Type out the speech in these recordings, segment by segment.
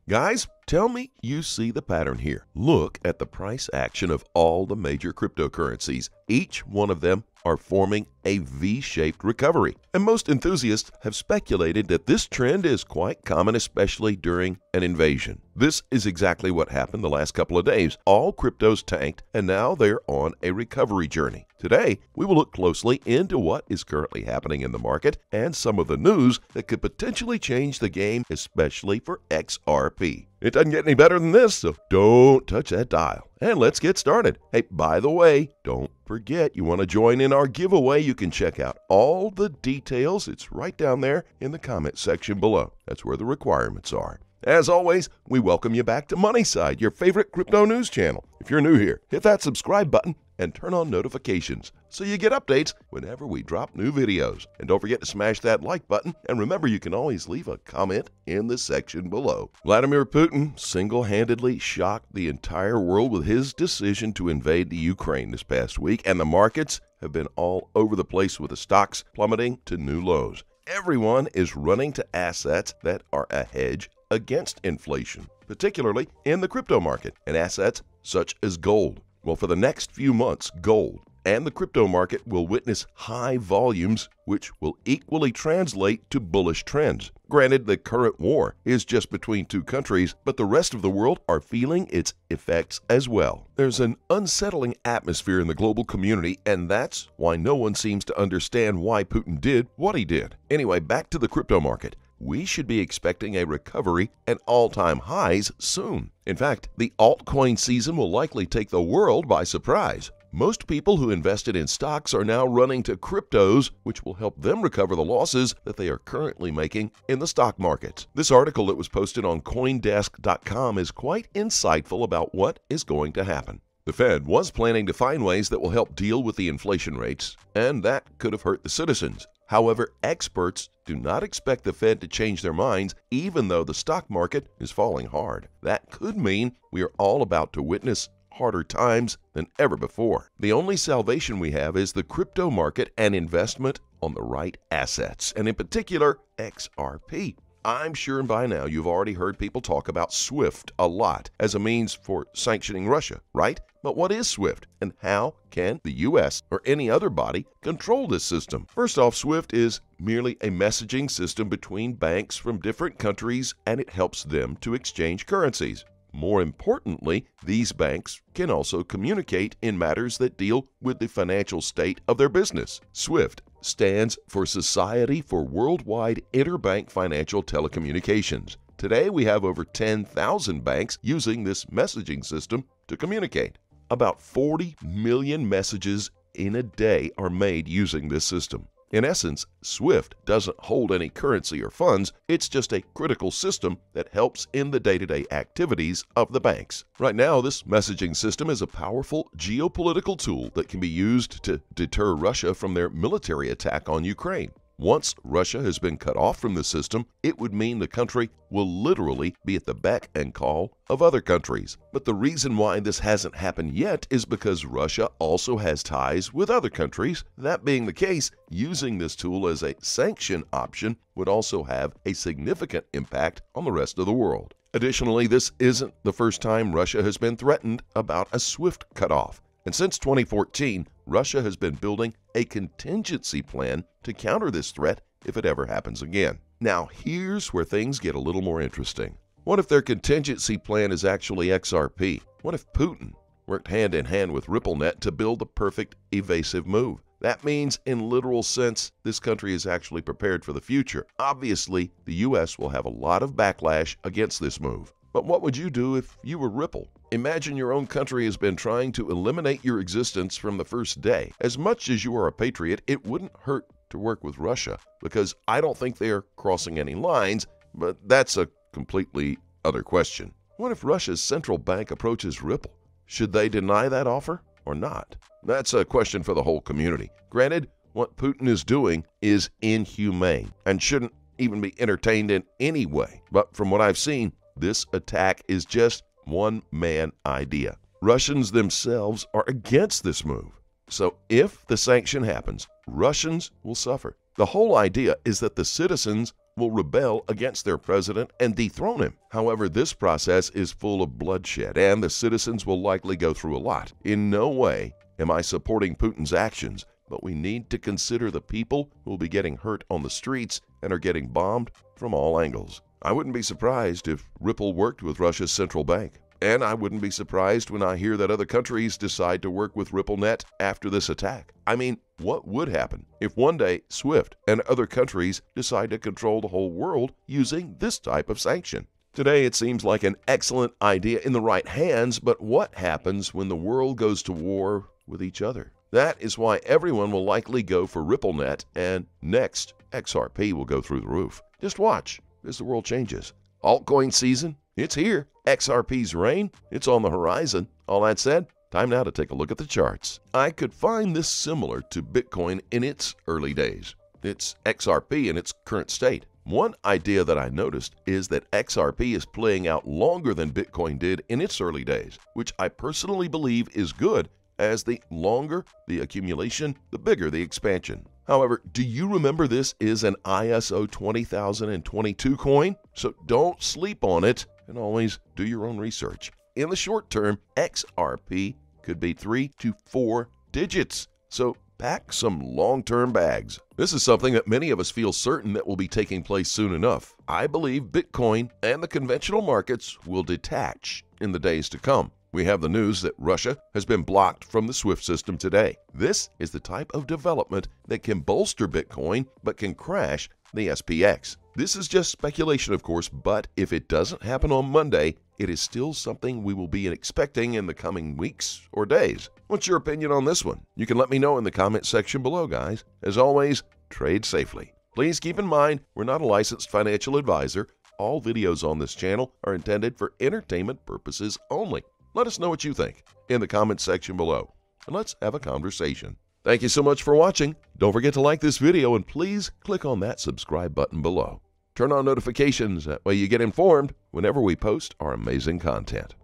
Guys, tell me you see the pattern here. Look at the price action of all the major cryptocurrencies. Each one of them are forming a V-shaped recovery. And most enthusiasts have speculated that this trend is quite common, especially during an invasion. This is exactly what happened the last couple of days. All cryptos tanked, and now they're on a recovery journey. Today, we will look closely into what is currently happening in the market and some of the news that could potentially change the game, especially for XRP. It doesn't get any better than this, so don't touch that dial. And let's get started. Hey, by the way, don't forget you want to join in our giveaway. You can check out all the details. It's right down there in the comment section below. That's where the requirements are. As always, we welcome you back to Moneyside, your favorite crypto news channel. If you're new here, hit that subscribe button and turn on notifications so you get updates whenever we drop new videos. And don't forget to smash that like button, and remember you can always leave a comment in the section below. Vladimir Putin single-handedly shocked the entire world with his decision to invade the Ukraine this past week, and the markets have been all over the place with the stocks plummeting to new lows. Everyone is running to assets that are a hedge against inflation, particularly in the crypto market and assets such as gold. Well, for the next few months, gold and the crypto market will witness high volumes, which will equally translate to bullish trends. Granted, the current war is just between two countries, but the rest of the world are feeling its effects as well. There's an unsettling atmosphere in the global community, and that's why no one seems to understand why Putin did what he did. Anyway, back to the crypto market. We should be expecting a recovery and all-time highs soon. In fact, the altcoin season will likely take the world by surprise. Most people who invested in stocks are now running to cryptos, which will help them recover the losses that they are currently making in the stock markets. This article that was posted on CoinDesk.com is quite insightful about what is going to happen. The Fed was planning to find ways that will help deal with the inflation rates, and that could have hurt the citizens. However, experts do not expect the Fed to change their minds, even though the stock market is falling hard. That could mean we are all about to witness harder times than ever before. The only salvation we have is the crypto market and investment on the right assets, and in particular, XRP. I'm sure by now you've already heard people talk about SWIFT a lot as a means for sanctioning Russia, right? But what is SWIFT, and how can the U.S. or any other body control this system? First off, SWIFT is merely a messaging system between banks from different countries, and it helps them to exchange currencies. More importantly, these banks can also communicate in matters that deal with the financial state of their business. SWIFT stands for Society for Worldwide Interbank Financial Telecommunications. Today, we have over 10,000 banks using this messaging system to communicate. About 40 million messages in a day are made using this system. In essence, SWIFT doesn't hold any currency or funds. It's just a critical system that helps in the day-to-day activities of the banks. Right now, this messaging system is a powerful geopolitical tool that can be used to deter Russia from their military attack on Ukraine. Once Russia has been cut off from the system, it would mean the country will literally be at the beck and call of other countries. But the reason why this hasn't happened yet is because Russia also has ties with other countries. That being the case, using this tool as a sanction option would also have a significant impact on the rest of the world. Additionally, this isn't the first time Russia has been threatened about a SWIFT cutoff. And since 2014, Russia has been building a contingency plan to counter this threat if it ever happens again. Now, here's where things get a little more interesting. What if their contingency plan is actually XRP? What if Putin worked hand in hand with RippleNet to build the perfect evasive move? That means, in literal sense, this country is actually prepared for the future. Obviously, the U.S. will have a lot of backlash against this move. But what would you do if you were Ripple? Imagine your own country has been trying to eliminate your existence from the first day. As much as you are a patriot, it wouldn't hurt to work with Russia, because I don't think they are crossing any lines, but that's a completely other question. What if Russia's central bank approaches Ripple? Should they deny that offer or not? That's a question for the whole community. Granted, what Putin is doing is inhumane and shouldn't even be entertained in any way. But from what I've seen, this attack is just one-man idea. Russians themselves are against this move. So if the sanction happens, Russians will suffer. The whole idea is that the citizens will rebel against their president and dethrone him. However, this process is full of bloodshed, and the citizens will likely go through a lot. In no way am I supporting Putin's actions, but we need to consider the people who will be getting hurt on the streets and are getting bombed from all angles. I wouldn't be surprised if Ripple worked with Russia's central bank. And I wouldn't be surprised when I hear that other countries decide to work with RippleNet after this attack. I mean, what would happen if one day SWIFT and other countries decide to control the whole world using this type of sanction? Today, it seems like an excellent idea in the right hands, but what happens when the world goes to war with each other? That is why everyone will likely go for RippleNet, and next, XRP will go through the roof. Just watch as the world changes. Altcoin season, it's here. XRP's reign, it's on the horizon. All that said, time now to take a look at the charts. I could find this similar to Bitcoin in its early days. It's XRP in its current state. One idea that I noticed is that XRP is playing out longer than Bitcoin did in its early days, which I personally believe is good, as the longer the accumulation, the bigger the expansion. However, do you remember this is an ISO 20022 coin? So don't sleep on it and always do your own research. In the short term, XRP could be 3 to 4 digits. So pack some long-term bags. This is something that many of us feel certain that will be taking place soon enough. I believe Bitcoin and the conventional markets will detach in the days to come. We have the news that Russia has been blocked from the SWIFT system today. This is the type of development that can bolster Bitcoin but can crash the SPX. This is just speculation, of course, but if it doesn't happen on Monday, it is still something we will be expecting in the coming weeks or days. What's your opinion on this one? You can let me know in the comment section below, guys. As always, trade safely. Please keep in mind, we're not a licensed financial advisor. All videos on this channel are intended for entertainment purposes only. Let us know what you think in the comment section below, and let's have a conversation. Thank you so much for watching. Don't forget to like this video, and please click on that subscribe button below. Turn on notifications, that way you get informed whenever we post our amazing content.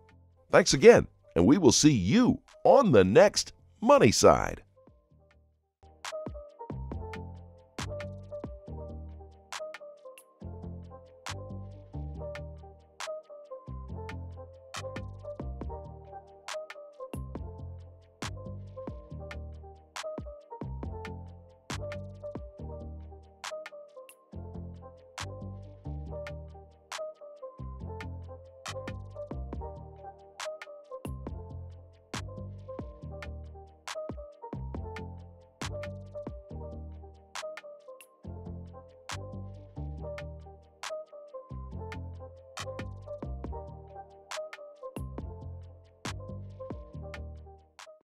Thanks again, and we will see you on the next Money Side.